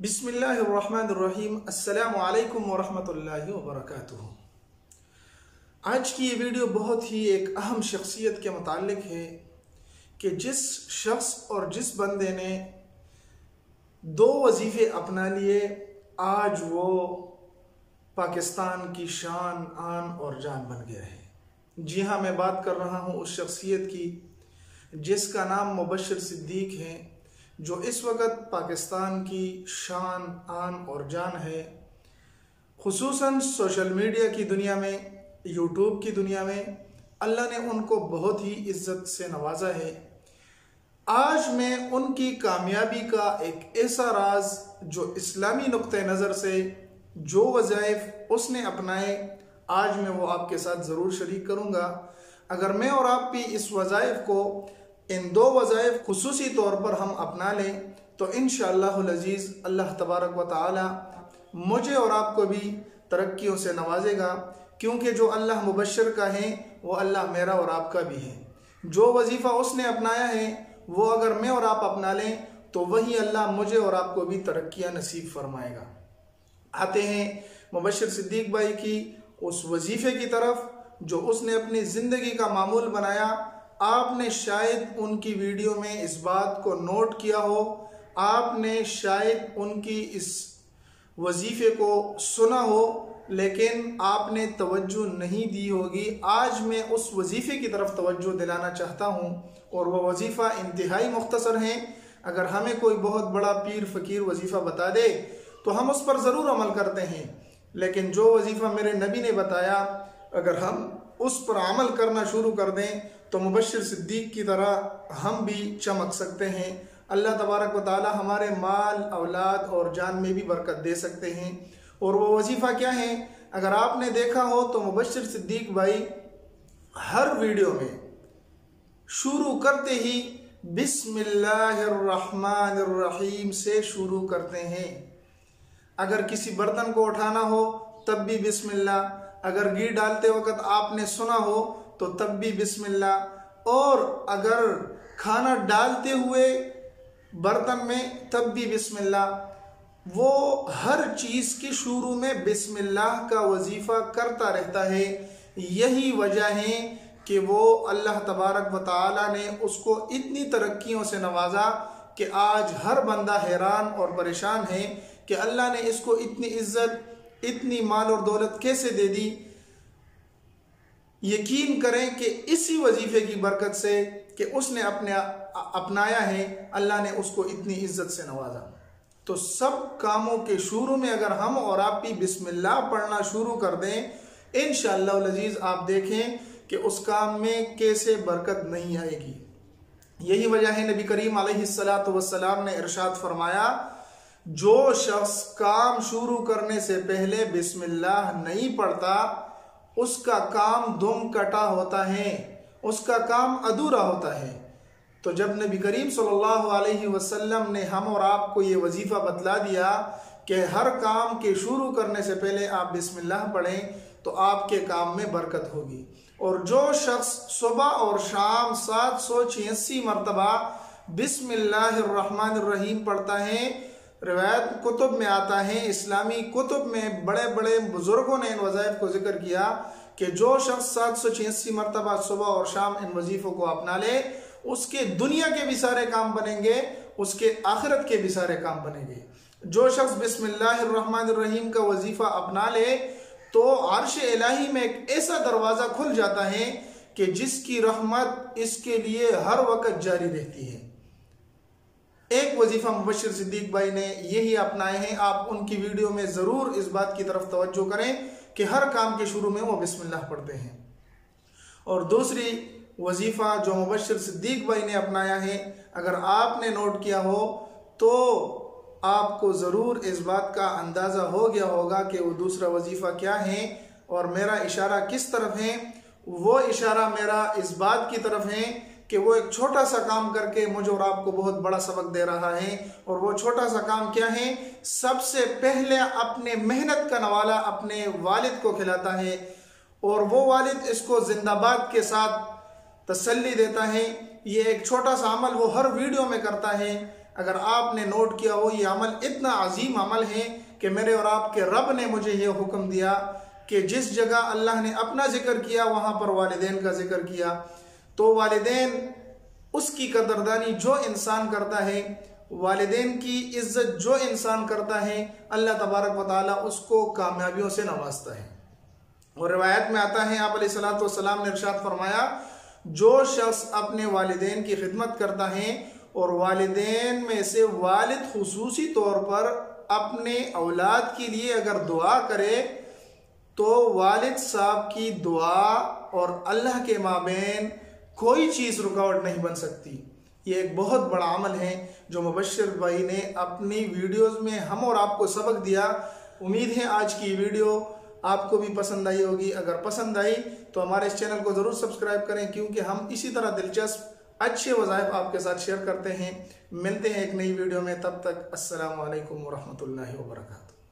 बिस्मिल्लाहिर्रहमानिर्रहीम। अस्सलामु अलैकुम वरहमतुल्लाहि वबरकातुहू। आज की ये वीडियो बहुत ही एक अहम शख्सियत के मुताल्लिक है कि जिस शख्स और जिस बंदे ने दो वजीफ़े अपना लिए, आज वो पाकिस्तान की शान, आन और जान बन गया है। जी हाँ, मैं बात कर रहा हूँ उस शख्सियत की जिसका नाम मुबश्शिर सिद्दीक है, जो इस वक्त पाकिस्तान की शान, आन और जान है। खुसूसन सोशल मीडिया की दुनिया में, यूट्यूब की दुनिया में अल्लाह ने उनको बहुत ही इज्जत से नवाजा है। आज मैं उनकी कामयाबी का एक ऐसा राज जो इस्लामी नुक्ते नज़र से जो वज़ाइफ उसने अपनाए, आज मैं वो आपके साथ ज़रूर शरीक करूँगा। अगर मैं और आप भी इस वज़ाइफ को, इन दो वज़ाइफ खुसूसी तौर पर हम अपना लें तो इंशाअल्लाहुल अज़ीज़ अल्लाह तबारक व तआला मुझे और आपको भी तरक्कियों से नवाजेगा, क्योंकि जो अल्लाह मुबश्शिर का है वो अल्लाह मेरा और आपका भी है। जो वजीफ़ा उसने अपनाया है वो अगर मैं और आप अपना लें तो वही अल्लाह मुझे और आपको भी तरक्कियाँ नसीब फरमाएगा। आते हैं मुबश्शिर सिद्दीक भाई की उस वजीफ़े की तरफ जो उसने अपनी ज़िंदगी का मामूल बनाया। आपने शायद उनकी वीडियो में इस बात को नोट किया हो, आपने शायद उनकी इस वजीफ़े को सुना हो, लेकिन आपने तवज्जो नहीं दी होगी। आज मैं उस वजीफ़े की तरफ तवज्जो दिलाना चाहता हूँ और वह वजीफ़ा इंतहाई मुख्तसर है। अगर हमें कोई बहुत बड़ा पीर फ़कीर वजीफ़ा बता दे तो हम उस पर ज़रूर अमल करते हैं, लेकिन जो वजीफ़ा मेरे नबी ने बताया अगर हम उस पर अमल करना शुरू कर दें तो मुबश्शिर सिद्दीक की तरह हम भी चमक सकते हैं। अल्लाह तबारक व तआला हमारे माल, औलाद और जान में भी बरकत दे सकते हैं। और वो वजीफ़ा क्या है, अगर आपने देखा हो तो मुबश्शिर सिद्दीक भाई हर वीडियो में शुरू करते ही बिस्मिल्लाहिर्रहमानिर्रहीम से शुरू करते हैं। अगर किसी बर्तन को उठाना हो तब भी बिस्मिल्लाह, अगर घी डालते वक्त आपने सुना हो तो तब भी बिस्मिल्लाह, और अगर खाना डालते हुए बर्तन में तब भी बिस्मिल्लाह। वो हर चीज़ के शुरू में बिस्मिल्लाह का वजीफ़ा करता रहता है। यही वजह है कि वो अल्लाह तबारक व तआला ने उसको इतनी तरक्कियों से नवाजा कि आज हर बंदा हैरान और परेशान है कि अल्लाह ने इसको इतनी इज्जत, इतनी माल और दौलत कैसे दे दी। यकीन करें कि इसी वजीफ़े की बरकत से कि उसने अपनाया है, अल्लाह ने उसको इतनी इज्जत से नवाजा। तो सब कामों के शुरू में अगर हम और आप भी बिस्मिल्लाह पढ़ना शुरू कर दें, इंशाअल्लाह अज़ीज़ आप देखें कि उस काम में कैसे बरकत नहीं आएगी। यही वजह है नबी करीम अलैहिस्सलातु वस्सलाम ने इरशाद फरमाया, जो शख्स काम शुरू करने से पहले बिस्मिल्लाह नहीं पढ़ता उसका काम दुम कटा होता है, उसका काम अधूरा होता है। तो जब नबी करीम सल्लल्लाहु अलैहि वसल्लम ने हम और आपको ये वजीफ़ा बतला दिया कि हर काम के शुरू करने से पहले आप बिस्मिल्लाह पढ़ें तो आपके काम में बरकत होगी। और जो शख्स सुबह और शाम 786 मरतबा बिस्मिल्लाहिर्रहमानिर्रहीम पढ़ता है, रिवायत कुतुब में आता है, इस्लामी कुतुब में बड़े बड़े बुजुर्गों ने इन वज़ाइफ को जिक्र किया कि जो शख्स 786 मरतबा सुबह और शाम इन वजीफ़ों को अपना ले, उसके दुनिया के भी सारे काम बनेंगे, उसके आखिरत के भी सारे काम बनेंगे। जो शख्स बिस्मिल्लाहिर्रहमानिर्रहीम का वजीफ़ा अपना ले तो अर्श इलाही में एक ऐसा दरवाज़ा खुल जाता है कि जिसकी रहमत इसके लिए हर वक्त जारी रहती है। एक वजीफ़ा मुबश्शिर सिद्दीक भाई ने यही अपनाए हैं। आप उनकी वीडियो में ज़रूर इस बात की तरफ तवज्जो करें कि हर काम के शुरू में वो बिस्मिल्लाह पढ़ते हैं। और दूसरी वजीफ़ा जो मुबश्शिर सिद्दीक भाई ने अपनाया है, अगर आपने नोट किया हो तो आपको ज़रूर इस बात का अंदाज़ा हो गया होगा कि वो दूसरा वजीफ़ा क्या है और मेरा इशारा किस तरफ है। वो इशारा मेरा इस बात की तरफ है कि वो एक छोटा सा काम करके मुझे और आपको बहुत बड़ा सबक दे रहा है। और वो छोटा सा काम क्या है, सबसे पहले अपने मेहनत का नवाला अपने वालिद को खिलाता है और वो वालिद इसको जिंदाबाद के साथ तसल्ली देता है। ये एक छोटा सा अमल वो हर वीडियो में करता है। अगर आपने नोट किया हो, ये अमल इतना अजीम अमल है कि मेरे और आपके रब ने मुझे ये हुक्म दिया कि जिस जगह अल्लाह ने अपना जिक्र किया वहाँ पर वालिदैन का जिक्र किया। तो वालिदैन उसकी कदरदानी जो इंसान करता है, वालिदैन की इज्जत जो इंसान करता है, अल्लाह तबारक व तआला उसको कामयाबियों से नवाजता है। और रिवायत में आता है, आप अलैहिस्सलातु वस्सलाम ने इरशाद फरमाया, जो शख्स अपने वालिदैन की खिदमत करता है और वालिदैन में से वालिद खुसूसी तौर पर अपने औलाद के लिए अगर दुआ करे तो वालिद साहब की दुआ और अल्लाह के माबैन कोई चीज़ रुकावट नहीं बन सकती। ये एक बहुत बड़ा अमल है जो मुबश्शिर भाई ने अपनी वीडियोस में हम और आपको सबक दिया। उम्मीद है आज की वीडियो आपको भी पसंद आई होगी। अगर पसंद आई तो हमारे इस चैनल को ज़रूर सब्सक्राइब करें, क्योंकि हम इसी तरह दिलचस्प अच्छे वज़ाइफ आपके साथ शेयर करते हैं। मिलते हैं एक नई वीडियो में, तब तक अस्सलामु अलैकुम व रहमतुल्लाहि व बरकातुहू।